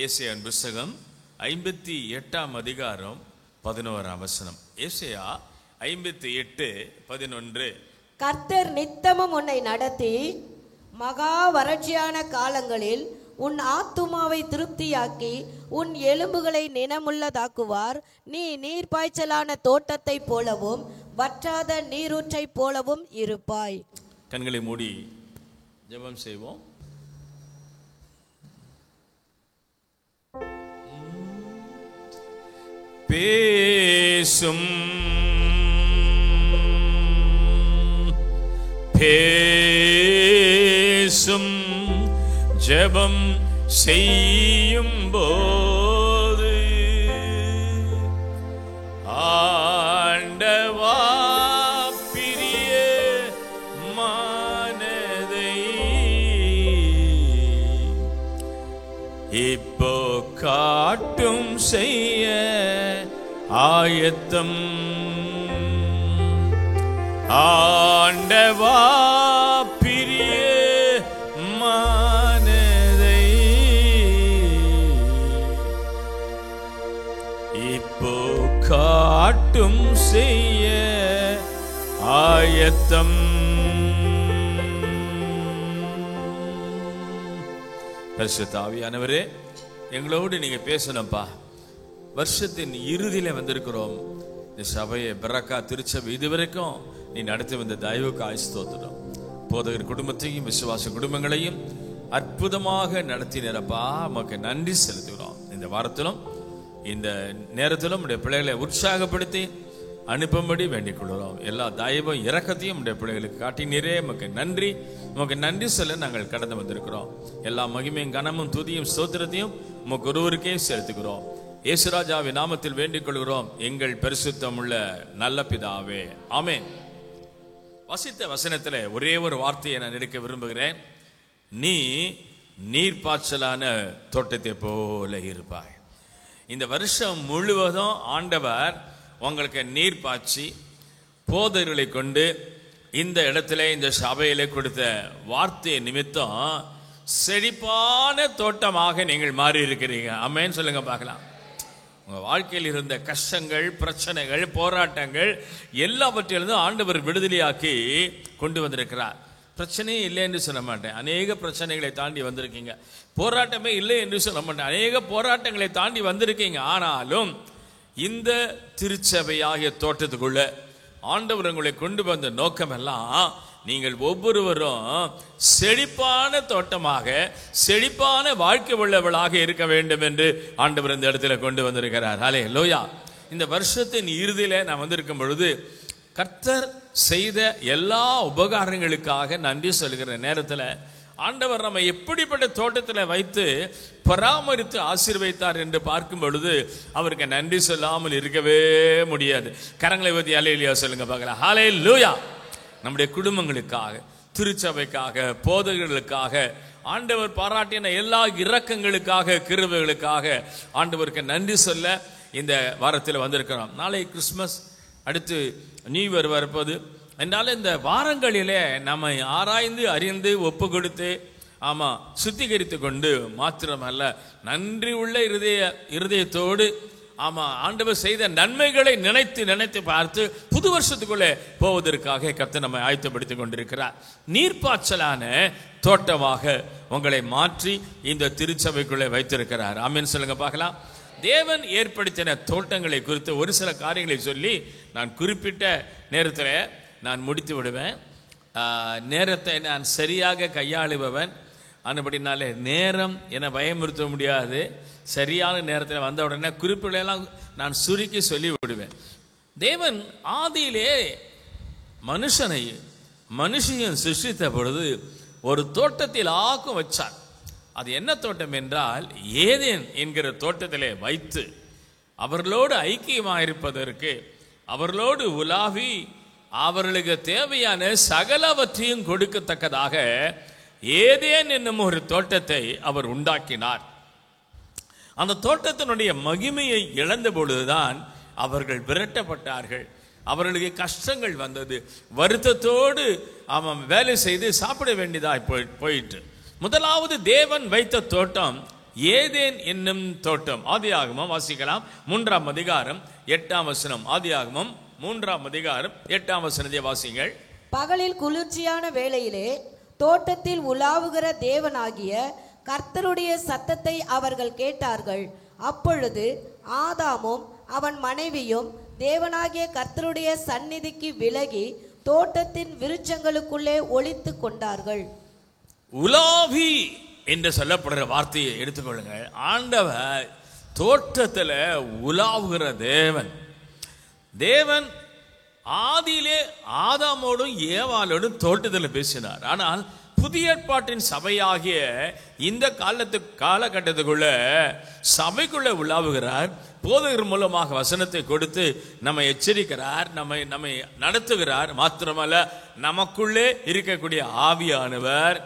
ஏசாயாவின் புத்தகம் 58 அதிகாரம் 11 வசனம். ஏசாயா 58:11. கர்த்தர் நித்தமும் உன்னை நடத்தி மகா வறட்சியான காலங்களில் உன் ஆத்துமாவை திருப்தியாக்கி உன் எலும்புகளை நினமுள்ளதாக்குவார். நீ நீர்ப்பாய்ச்சலான தோட்டத்தை போலவும் வற்றாத நீரூற்றை போலவும் இருப்பாய். கண்களை மூடி ஜெபம் செய்வோம். பேசும் பேசும் ஜெபம் செய்யும் போது ஆண்டவா பிரிய மனதை இப்போ காட்டும் செய்ய ஆயத்தம். ஆண்டவா பிரிய மனதை இப்போ காட்டும் செய்ய ஆயத்தம். பரிசுத்த ஆவியானவரே, எங்களோடு நீங்க பேசணும்ப்பா. வருஷத்தின் இறுதியில வந்திருக்கிறோம். இந்த சபையை பிரக்கா திருச்சபை இதுவரைக்கும் நீ நடத்தி வந்த தயவுக்கு ஆய்ஸ்தோத்திரம். போதகர் குடும்பத்தையும் விசுவாச குடும்பங்களையும் அற்புதமாக நடத்தினப்பா, நமக்கு நன்றி செலுத்துகிறோம். இந்த வாரத்திலும் இந்த நேரத்திலும் உடைய பிள்ளைகளை உற்சாகப்படுத்தி அனுப்பும்படி வேண்டிக் கொள்கிறோம். எல்லா தயவும் இரக்கத்தையும் உடைய பிள்ளைகளுக்கு காட்டினீரே, நமக்கு நன்றி. நமக்கு நன்றி சொல்ல நாங்கள் கடந்து வந்திருக்கிறோம். எல்லா மகிமையும் கனமும் துதியும் ஸ்தோத்திரத்தையும் நமக்கு ஒருவருக்கே செலுத்துகிறோம். இயேசுராஜாவின் நாமத்தில் வேண்டிக் கொள்கிறோம், எங்கள் பரிசுத்தம் உள்ள நல்ல பிதாவே, ஆமென். வசித்த வசனத்தில் ஒரே ஒரு வார்த்தையை நான் எடுக்க விரும்புகிறேன். நீ நீர்ப்பாய்ச்சலான தோட்டத்தை போல இருப்பாய். இந்த வருஷம் முழுவதும் ஆண்டவர் உங்களுக்கு நீர் பாய்ச்சி போதர்களை கொண்டு இந்த இடத்துல இந்த சபையில கொடுத்த வார்த்தையை நிமித்தம் செழிப்பான தோட்டமாக நீங்கள் மாறி இருக்கிறீங்க. ஆமென் சொல்லுங்க பார்க்கலாம். உங்க வாழ்க்கையில் இருந்த கஷ்டங்கள், பிரச்சனைகள், போராட்டங்கள் எல்லாவற்றிலிருந்தும் ஆண்டவர் விடுதலையாக்கி கொண்டு வந்திருக்கிறார். பிரச்சனையே இல்லை என்று சொல்ல மாட்டேன், அநேக பிரச்சனைகளை தாண்டி வந்திருக்கீங்க. போராட்டமே இல்லை என்று சொல்ல மாட்டேன், அநேக போராட்டங்களை தாண்டி வந்திருக்கீங்க. ஆனாலும் இந்த திருச்சபையாகிய தோட்டத்துக்குள்ள ஆண்டவர் உங்களை கொண்டு வந்த நோக்கம் எல்லாம் நீங்கள் ஒவ்வொருவரும் செழிப்பான தோட்டமாக, செழிப்பான வாழ்க்கை உள்ளவர்களாக இருக்க வேண்டும் என்று ஆண்டவர் இந்த இடத்துல கொண்டு வந்திருக்கிறார். ஹல்லேலூயா. இந்த வருஷத்தின் இறுதியில நான் வந்திருக்கும் பொழுது கர்த்தர் செய்த எல்லா உபகாரங்களுக்காக நன்றி சொல்கிற நேரத்தில் ஆண்டவர் நம்ம எப்படிப்பட்ட தோட்டத்தில் வைத்து பராமரித்து ஆசீர்வதித்தார் என்று பார்க்கும் பொழுது அவருக்கு நன்றி சொல்லாமல் இருக்கவே முடியாது. கரங்களை பற்றி ஹல்லேலூயா சொல்லுங்க பார்க்கலாம். ஹல்லேலூயா. நம்முடைய குடும்பங்களுக்காக, திருச்சபைக்காக, போதகர்களுக்காக ஆண்டவர் பாராட்டின எல்லா இரக்கங்களுக்காக, கிருபைகளுக்காக ஆண்டவருக்கு நன்றி சொல்ல இந்த வாரத்தில் வந்திருக்கிறோம். நாளை கிறிஸ்மஸ், அடுத்து நியூ இயர் வரப்போது. என்றால் இந்த வாரங்களிலே நம்மை ஆராய்ந்து அறிந்து ஒப்பு கொடுத்து சுத்திகரித்து கொண்டு மாத்திரமல்ல, நன்றி உள்ள இருதயத்தோடு ஆண்டவர் செய்த நன்மைகளை நினைத்து நினைத்து பார்த்து புது வருஷத்துக்குள்ளே போவதற்காக கர்த்தர் நம்மை ஆயத்தப்படுத்திக் கொண்டிருக்கிறார். நீர்ப்பாய்ச்சலான தோட்டமாக உங்களை மாற்றி இந்த திருச்சபைக்குள்ளே வைத்திருக்கிறார். ஆமென் சொல்லுங்க பார்க்கலாம். தேவன் ஏற்படுத்தின தோட்டங்களை குறித்து ஒரு சில காரியங்களை சொல்லி நான் குறிப்பிட்ட நேரத்தில் நான் முடித்து விடுவேன். நேரத்தை நான் சரியாக கையாளுபவன். அதுபடினாலே நேரம் என்னை பயமுறுத்த முடியாது. சரியான நேரத்தில் வந்த உடனே குறிப்புகளெல்லாம் நான் சுருக்கி சொல்லி விடுவேன். தேவன் ஆதியிலே மனுஷையும் சிருஷ்டித்த பொழுது ஒரு தோட்டத்தில் ஆக்கும் வச்சார். அது என்ன தோட்டம் என்றால், ஏதேன் என்கிற தோட்டத்திலே வைத்து அவர்களோடு ஐக்கியமாயிருப்பதற்கு, அவர்களோடு உலாவி அவர்களுக்கு தேவையான சகலவற்றையும் கொடுக்கத்தக்கதாக ஏதேன் என்னும் ஒரு தோட்டத்தை அவர் உண்டாக்கினார். அந்த தோட்டத்தினுடைய மகிமையை இழந்த பொழுதுதான் அவர்கள் விரட்டப்பட்டார்கள். அவர்களுக்கு கஷ்டங்கள் வந்தது. வருத்தத்தோடு வேலை செய்து சாப்பிட வேண்டியதாய் போயிட்டு. முதலாவது தேவன் வைத்த தோட்டம் ஏதேன் என்னும் தோட்டம். ஆதியாகமம் வாசிக்கலாம் 3ஆம் அதிகாரம் 8ஆம் வசனம். ஆதியாகமம் 3ஆம் அதிகாரம் 8ஆம் வசனத்தை வாசிங்கள். பகலில் குளிர்ச்சியான வேளையிலே தோட்டத்தில் உலாவுகிற தேவனாகிய கர்த்தருடைய சத்தத்தை அவர்கள் கேட்டார்கள். அப்பொழுது ஆதாமும் அவன் மனைவியும் தேவனாகிய கர்த்தருடைய சந்நிதிக்கு விலகி தோட்டத்தின் விருட்சங்களுக்குள்ளே ஒளித்து கொண்டார்கள். உலாவி என்று சொல்லப்படுற வார்த்தையை எடுத்துக்கொள்ளுங்கள். ஆண்டவர் தோட்டத்தில் உலாவுகிற தேவன். தேவன் ஆதியிலே ஆதாமோடும் ஏவாளோடும் தோட்டத்தில் பேசினார். ஆனால் புதிய ஏற்பாட்டின் சபையாகிய இந்த காலகட்டத்துக்குள்ள சபைக்குள்ள உலாவுகிறார். போதகர் மூலமாக வசனத்தை கொடுத்து நம்மை எச்சரிக்கிறார், நம்மை நடத்துகிறார். மாத்திரமல்ல, நமக்குள்ளே இருக்கக்கூடிய ஆவியானவர்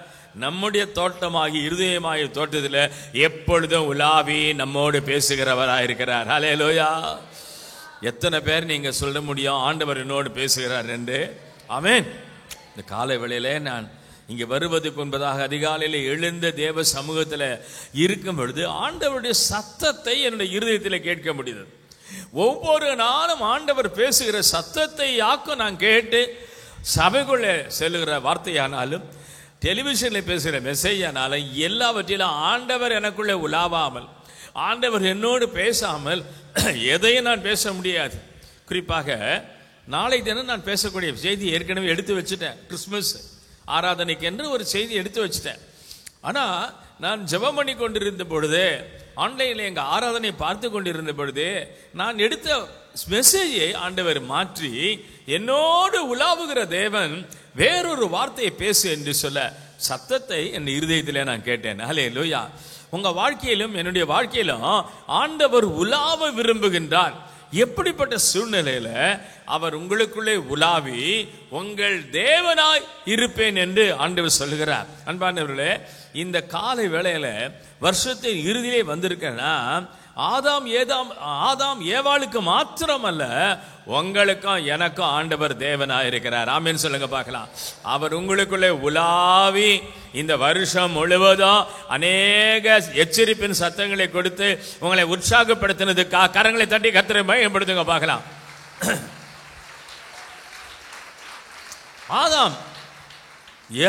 நம்முடைய தோட்டமாகி இருதயமாகிய தோட்டத்தில் எப்பொழுதும் உலாவி நம்மோடு பேசுகிறவராயிருக்கிறார். ஹல்லேலூயா. எத்தனை பேர் நீங்க சொல்ல முடியும் ஆண்டவர் என்னோடு பேசுகிறார் என்று? ஆமென். இந்த காலை வேளையிலே நான் இங்கே வருவதற்கு முன்பதாக அதிகாலையில் எழுந்த தேவ சமூகத்தில் இருக்கும் பொழுது ஆண்டவருடைய சத்தத்தை என்னுடைய இருதயத்தில் கேட்க முடியுது. ஒவ்வொரு நாளும் ஆண்டவர் பேசுகிற சத்தத்தை யாக்கும் நான் கேட்டு சபைக்குள்ளே செல்லுகிற வார்த்தையானாலும் டெலிவிஷனில் பேசுகிற மெசேஜ் ஆனாலும் எல்லாவற்றிலும் ஆண்டவர் எனக்குள்ளே உலாவாமல், ஆண்டவர் என்னோடு பேசாமல் எதையும் நான் பேச முடியாது. குறிப்பாக நாளை தினம் நான் பேசக்கூடிய செய்தி ஏற்கனவே எடுத்து வச்சுட்டேன். கிறிஸ்துமஸ் ஆராதனைக்கு என்று ஒரு செய்தி எடுத்து வச்சுட்டேன். ஆனால் நான் ஜெபம் பண்ணி கொண்டிருந்த பொழுது, ஆன்லைனில் எங்கள் ஆராதனை பார்த்து கொண்டிருந்த பொழுது, நான் எடுத்த மெசேஜை ஆண்டவர் மாற்றி என்னோடு உலாவுகிற தேவன் வேறொரு வார்த்தையை பேசு என்று சொல்ல சத்தத்தை என் இருதயத்திலே நான் கேட்டேன். ஹல்லேலூயா. உங்க வாழ்க்கையிலும் என்னுடைய வாழ்க்கையிலும் ஆண்டவர் உலாவ விரும்புகின்றார். எப்படிப்பட்ட சூழ்நிலையில அவர் உங்களுக்குள்ளே உலாவி உங்கள் தேவனாய் இருப்பேன் என்று ஆண்டவர் சொல்லுகிறார். அன்பானவர்களே, இந்த காலை வேளையில வருஷத்தின் இறுதியிலே வந்திருக்கேன்னா ஆதாம் ஏவாளுக்கு மாத்திரமல்ல, உங்களுக்கும் எனக்கும் ஆண்டவர் தேவனாய் இருக்கிறார். ஆமென் சொல்லுங்க பார்க்கலாம். அவர் உங்களுக்குள்ளே உலாவி இந்த வருஷம் முழுவதும் அநேக எச்சரிப்பின் சத்தங்களை கொடுத்து உங்களை உற்சாகப்படுத்தினதுக்காக கரங்களை தட்டி கர்த்தரை மகிமைப்படுத்துங்க பார்க்கலாம். ஆதாம்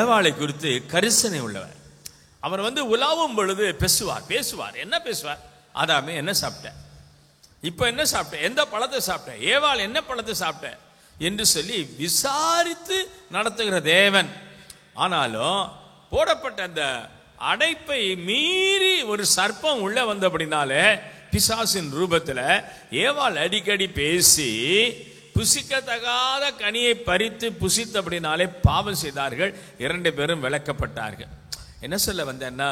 ஏவாளை குறித்து கரிசனை உள்ளவர். அவர் உலாவும் பொழுது பேசுவார். என்ன பேசுவார்? ஆதாமே என்ன சாப்பிட்ட, இப்ப என்ன சாப்பிட்ட, எந்த பழத்தை சாப்பிட்ட, ஏவாள் என்ன பழத்தை சாப்பிட்ட என்று சொல்லி விசாரித்து நடத்துகிற தேவன். ஆனாலும் போடப்பட்ட அந்த அடைப்பை மீறி ஒரு சர்ப்பம் உள்ள வந்தபடினாலே பிசாசின் ரூபத்தில் ஏவாள் அடிக்கடி பேசி புசிக்கத்தகாத கனியை பறித்து புசித்தபடினாலே பாவம் செய்தார்கள். 2 பேரும் விளக்கப்பட்டார்கள். என்ன சொல்ல வந்தேன்னா,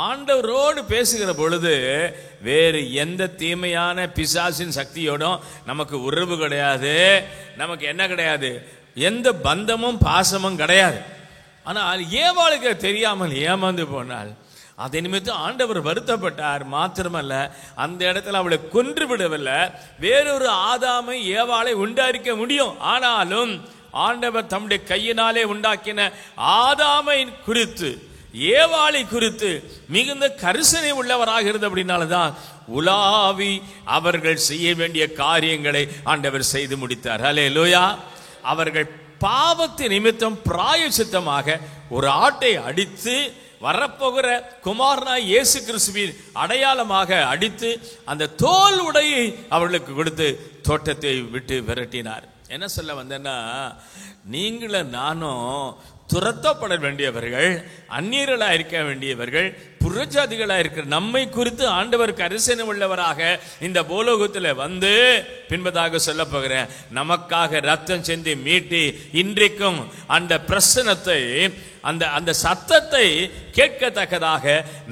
ஆண்டவரோடு பேசுகிற பொழுது வேறு எந்த தீமையான பிசாசின் சக்தியோடும் நமக்கு உறவு கிடையாது, நமக்கு என்ன கிடையாது, எந்த பந்தமும் பாசமும் கிடையாது. ஆனால் ஏவாளுக்கு தெரியாமல் ஏமாந்து போனால் அதை நிமித்தம் ஆண்டவர் வருத்தப்பட்டார். மாத்திரமல்ல, அந்த இடத்துல அவளை கொன்று விடவில்லை, வேறொரு ஆதாமை ஏவாளை உண்டாக்க முடியும். ஆனாலும் ஆண்டவர் தம்முடைய கையினாலே உண்டாக்கின ஆதாமை குறித்து ஏவாளை குறித்து மிகுந்த கரிசனை உள்ளவராக இருந்த அப்படின்னால்தான் உலாவி அவர்கள் செய்ய வேண்டிய காரியங்களை ஆண்டவர் செய்து முடித்தார். ஹல்லேலூயா. அவர்கள் பாவத்தின் நிமித்தம் பிராயச்சித்தமாக ஒரு ஆட்டை அடித்து வரப்போகிற குமாரனாய் இயேசு கிறிஸ்துவின் அடையாளமாக அடித்து அந்த தோல் உடையை அவர்களுக்கு கொடுத்து தோட்டத்தை விட்டு விரட்டினார். என்ன சொல்ல வந்தேன்னா, நீங்களும் நானும் துரத்தப்பட வேண்டியவர்கள், அந்நியர்களா இருக்க வேண்டியவர்கள், புறஜாதிகளா இருக்கிற நம்மை குறித்து ஆண்டவர் கரிசனை உள்ளவராக இந்த பூலோகத்தில் பின்பதாக சொல்ல போகிறேன். நமக்காக ரத்தம் சிந்தி மீட்டி இன்றைக்கும் அந்த பிரசனத்தை அந்த சத்தத்தை கேட்கத்தக்கதாக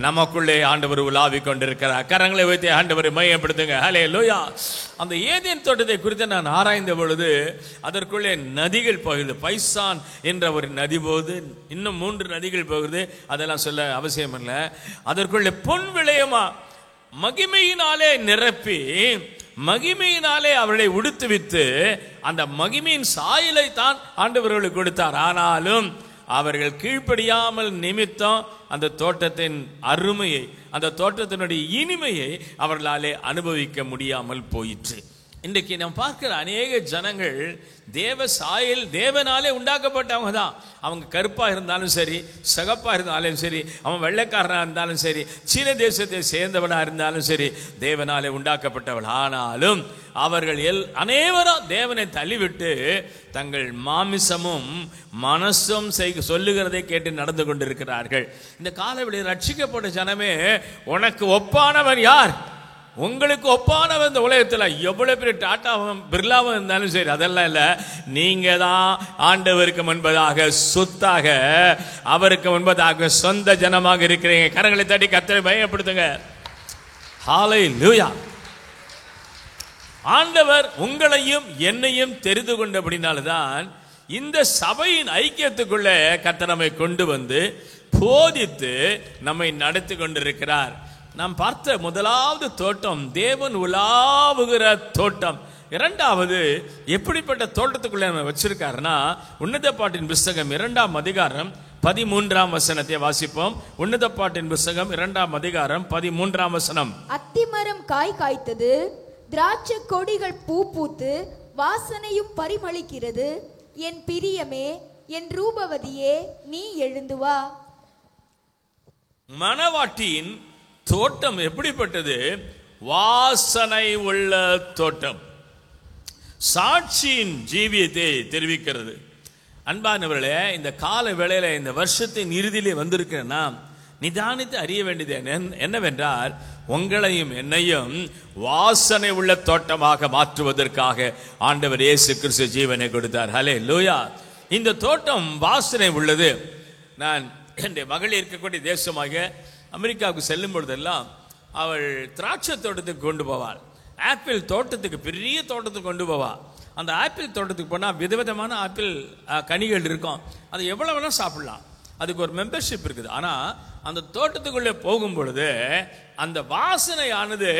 நமக்குள்ளே ஆண்டவர் உலாவி கொண்டிருக்கிறார். கரங்களை வைத்து ஆண்டவரை மையப்படுத்துங்க. ஹல்லேலூயா. அந்த ஏதேன் தோட்டத்தை குறித்து நான் ஆராய்ந்த பொழுது அதற்குள்ளே நதிகள் போகுது. பைசான் என்ற ஒரு நதி போகுது, இன்னும் 3 நதிகள் போகுது. அதெல்லாம் சொல்ல அவசியம் இல்லை. அதற்குள்ளே பொன் விளையமா மகிமையினாலே நிரப்பி மகிமையினாலே அவர்களை உடுத்துவித்து அந்த மகிமையின் சாயலை தான் ஆண்டவர்களுக்கு கொடுத்தார். ஆனாலும் அவர்கள் கீழ்ப்படியாமல் நிமித்தம் அந்த தோட்டத்தின் அருமையை, அந்த தோட்டத்தினுடைய இனிமையை அவர்களாலே அனுபவிக்க முடியாமல் போயிற்று. இன்றைக்கு நாம் பார்க்கிற அநேக ஜனங்கள் தேவ சாயல், தேவனாலே உண்டாக்கப்பட்டவங்க தான். அவங்க கருப்பா இருந்தாலும் சரி, சகப்பா இருந்தாலும் சரி, அவன் வெள்ளைக்காரனா இருந்தாலும் சரி, சீன தேசத்தை சேர்ந்தவனா இருந்தாலும் சரி, தேவனாலே உண்டாக்கப்பட்டவள். ஆனாலும் அவர்கள் அனைவரும் தேவனை தள்ளிவிட்டு தங்கள் மாமிசமும் மனசும் சொல்லுகிறதை கேட்டு நடந்து கொண்டிருக்கிறார்கள். இந்த காலவெளியில் ரட்சிக்கப்பட்ட ஜனமே, உனக்கு ஒப்பானவன் யார்? உங்களுக்கு ஒப்பானவன் இந்த உலகத்தில் எவ்வளவு பெரிய டாட்டாவும் பிர்லாவும் இருந்தாலும் சரி, அதெல்லாம் இல்லை. நீங்க தான் ஆண்டவருக்கு முன்பதாக சொத்தாக, அவருக்கு முன்பதாக சொந்த ஜனமாக இருக்கிறீங்க. கரங்களை தட்டி கர்த்தரை பயப்படுத்துங்க. ஹல்லேலூயா. ஆண்டவர் உங்களையும் என்னையும் தெரிந்து கொண்டபடினால்தான் இந்த சபையின் ஐக்கியத்துக்குள்ள கர்த்தர் நம்மை கொண்டு வந்து போதித்து நம்மை நடத்தி கொண்டிருக்கிறார். நாம் பார்த்த முதலாவது தோட்டம் தேவன் உலாவுகிற தோட்டம். இரண்டாவது எப்படிப்பட்ட தோட்டத்துக்குள்ள நம்ம வச்சிருக்காருன்னா, உன்னத பாட்டின் புஸ்தகம் 2ஆம் அதிகாரம் 13ஆம் வசனத்தை வாசிப்போம். உன்னத பாட்டின் புஸ்தகம் 2ஆம் அதிகாரம் 13ஆம் வசனம். அத்திமரம் காய் காய்த்தது, திராட்சை கொடிகள் பூ பூத்து வாசனையும் பரிமளிக்கிறது. என் பிரியமே, என் ரூபவதியே, நீ எழுந்து வா. மணவாட்டியின் தோட்டம் எப்படிப்பட்டது? வாசனை உள்ள தோட்டம், சாட்சியின் ஜீவியத்தை தெரிவிக்கிறது. அன்பானவர்களே, இந்த கால வேளையில, இந்த வருஷத்தின் இறுதியிலே வந்திருக்கிறேன்னா, நிதானித்து அறிய வேண்டியது என்னவென்றால், உங்களையும் என்னையும் வாசனை உள்ள தோட்டமாக மாற்றுவதற்காக ஆண்டவர் இயேசு கிறிஸ்து ஜீவனை கொடுத்தார். ஹல்லேலூயா. இந்த தோட்டம் வாசனை உள்ளது. நான் என்னுடைய மகள் இருக்கக்கூடிய தேசமாக அமெரிக்காவுக்கு செல்லும் பொழுதெல்லாம் அவள் திராட்சை தோட்டத்துக்கு கொண்டு போவாள். ஆப்பிள் தோட்டத்துக்கு, பெரிய தோட்டத்துக்கு கொண்டு போவாள். அந்த ஆப்பிள் தோட்டத்துக்கு போனால் விதவிதமான ஆப்பிள் கனிகள் இருக்கும். அது எவ்வளோ வேணால் சாப்பிடலாம். அதுக்கு ஒரு மெம்பர்ஷிப் இருக்குது. ஆனால் அந்த தோட்டத்துக்குள்ளே போகும் பொழுது அந்த வாசனையானது,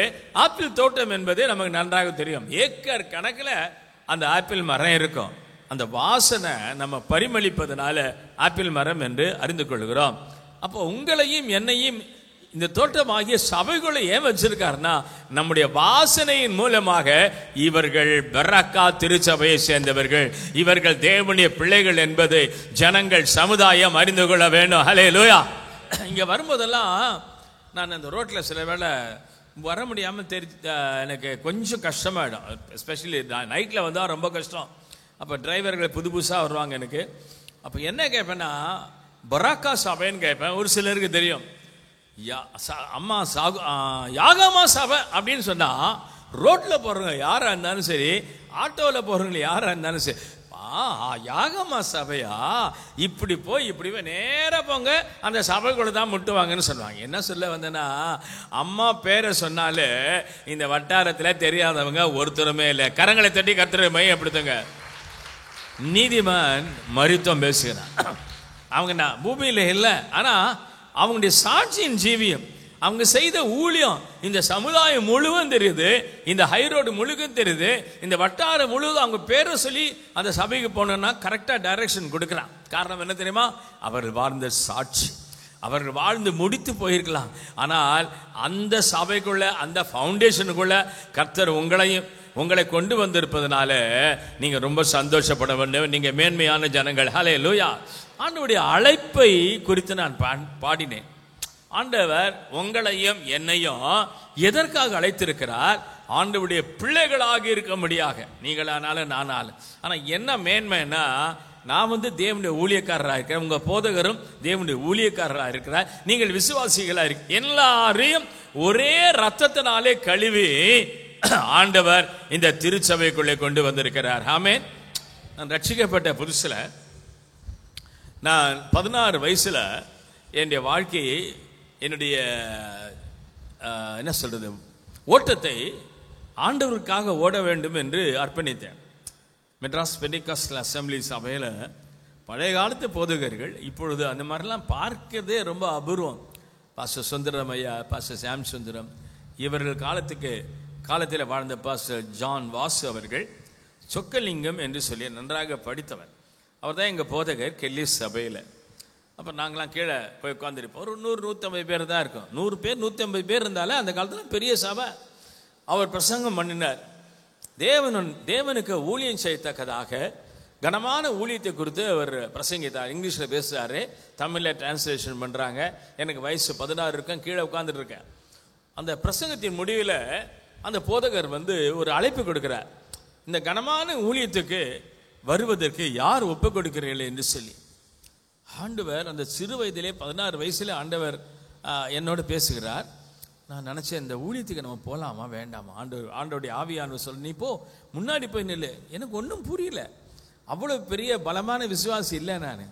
ஆப்பிள் தோட்டம் என்பது நமக்கு நன்றாக தெரியும். ஏக்கர் கணக்கில் அந்த ஆப்பிள் மரம் இருக்கும். அந்த வாசனை நம்ம பரிமளிப்பதனால ஆப்பிள் மரம் என்று அறிந்து கொள்கிறோம். அப்போ உங்களையும் என்னையும் இந்த தோட்டமாகிய சபைகளை ஏன் வச்சிருக்காருன்னா, நம்முடைய வாசனையின் மூலமாக இவர்கள் பெராக்கா திருச்சபையை சேர்ந்தவர்கள், இவர்கள் தேவனுடைய பிள்ளைகள் என்பதை ஜனங்கள், சமுதாயம் அறிந்து கொள்ள வேண்டும். ஹல்லேலூயா. இங்க வரும்போதெல்லாம் நான் அந்த ரோட்ல சில வேளை வர முடியாமல் எனக்கு கொஞ்சம் கஷ்டமாயிடும். எஸ்பெஷலி நைட்ல வந்தா ரொம்ப கஷ்டம். அப்போ டிரைவர்கள் புது புதுசாக வருவாங்க எனக்கு. அப்போ என்ன கேட்பேன்னா, பராக்கா சபைன்னு கேட்பேன். ஒரு சிலருக்கு தெரியும், அம்மா யாகமா சபை அப்படின்னு சொன்னா, ரோட்ல போறவங்க யாரா இருந்தாலும் சரி, ஆட்டோவில் போறவங்க யாரா இருந்தாலும் சரி, யாகமா சபையா, இப்படி போய் இப்படி போய் நேரா போங்க, அந்த சபைக்குள்ள தான் முட்டுவாங்கன்னு சொல்லுவாங்க. என்ன சொல்ல வந்தேன்னா, அம்மா பேரை சொன்னாலே இந்த வட்டாரத்தில் தெரியாதவங்க ஒருத்தருமே இல்லை. கரங்களை தட்டி கர்த்தரை மையப்படுத்துங்க. நீதிமான் மருத்துவம் பேசுகிறான். அவங்க நான் பூமியில இல்லை, ஆனா அவங்களுடைய சாட்சியின் ஜீவியம், அவங்க செய்த ஊழியம் இந்த சமுதாயம் முழுவதும் தெரியுது, இந்த ஹைரோடு முழுவதும் தெரியுது, இந்த வட்டாரம் முழுவதும் அவங்க பேரை சொல்லி அந்த சபைக்கு போனோம்னா கரெக்டா டைரக்ஷன் கொடுக்குறான். காரணம் என்ன தெரியுமா? அவர்கள் வாழ்ந்த சாட்சி. அவர்கள் வாழ்ந்து முடித்து போயிருக்கலாம், ஆனால் அந்த சபைக்குள்ள, அந்த ஃபவுண்டேஷனுக்குள்ள கர்த்தர் உங்களை கொண்டு வந்திருப்பதனால நீங்க ரொம்ப சந்தோஷப்பட வேண்டும். நீங்க மேன்மையான ஜனங்கள். ஹல்லேலூயா. ஆண்டவருடைய அழைப்பை குறித்து நான் பாடினேன். ஆண்டவர் உங்களையும் என்னையும் எதற்காக அழைத்திருக்கிறார்? ஆண்டவருடைய பிள்ளைகளாக இருக்கும்படியாக. நீங்களானாலும் நானாலும். ஆனா என்ன மேன்மைன்னா, நான் தேவனுடைய ஊழியக்காரராக இருக்கிறேன், உங்க போதகரும் தேவனுடைய ஊழியக்காரராக இருக்கிறார், நீங்கள் விசுவாசிகளா இருக்கு. எல்லாரையும் ஒரே ரத்தத்தினாலே கழுவி ஆண்டவர் இந்த திருச்சபைக்குள்ளே கொண்டு வந்திருக்கிறார். ஆமென். நான் ரட்சிக்கப்பட்ட புதுசுல, நான் 16 வயசுல என்னுடைய வாழ்க்கையை, என்னுடைய என்ன சொல்றது, ஓட்டத்தை ஆண்டவருக்காக ஓட வேண்டும் என்று அர்ப்பணித்தேன். மெட்ராஸ் பெண்டிகாஸ்டல் அசம்பிளி சபையில் பழைய காலத்து போதகர்கள், இப்பொழுது அந்த மாதிரிலாம் பார்க்கிறதே ரொம்ப அபூர்வம். பாஸ்டர் சுந்தரம் ஐயா, பாஸ்டர் சாம் சுந்தரம், இவர்கள் காலத்தில் வாழ்ந்த பாஸ்டர் ஜான் வாசு அவர்கள், சொக்கலிங்கம் என்று சொல்லி நன்றாக படித்தவர். அவர் தான் எங்கள் போதகர் கெல்லி சபையில். அப்போ நாங்களாம் கீழே போய் உட்காந்துருப்போம். ஒரு 100-150 பேர் தான் இருக்கும். 100 பேர் 150 பேர் இருந்தாலே அந்த காலத்தில் பெரிய சபை. அவர் பிரசங்கம் பண்ணினார். தேவனுக்கு ஊழியம் செய்யத்தக்கதாக கனமான ஊழியத்தை குறித்து அவர் பிரசங்கித்தார். இங்கிலீஷில் பேசுகிறாரு, தமிழில் டிரான்ஸ்லேஷன் பண்ணுறாங்க. எனக்கு வயசு 16 இருக்கேன், கீழே உட்காந்துட்டு இருக்கேன். அந்த பிரசங்கத்தின் முடிவில் அந்த போதகர் ஒரு அழைப்பு கொடுக்கிறார். இந்த கனமான ஊழியத்துக்கு வருவதற்கு யார் ஒப்பு கொடுக்கிறீர்கள் என்று சொல்லி. ஆண்டவர் அந்த சிறு வயதிலே 16 வயசுல ஆண்டவர் என்னோட பேசுகிறார். நான் நினச்சேன், இந்த ஊழியத்துக்கு நம்ம போகலாமா வேண்டாமா? ஆண்டவருடைய ஆவியானவர் சொல்ல, நீ போ, முன்னாடி போய் நில்லு. எனக்கு ஒன்றும் புரியல, அவ்வளோ பெரிய பலமான விசுவாசி இல்லை நான்.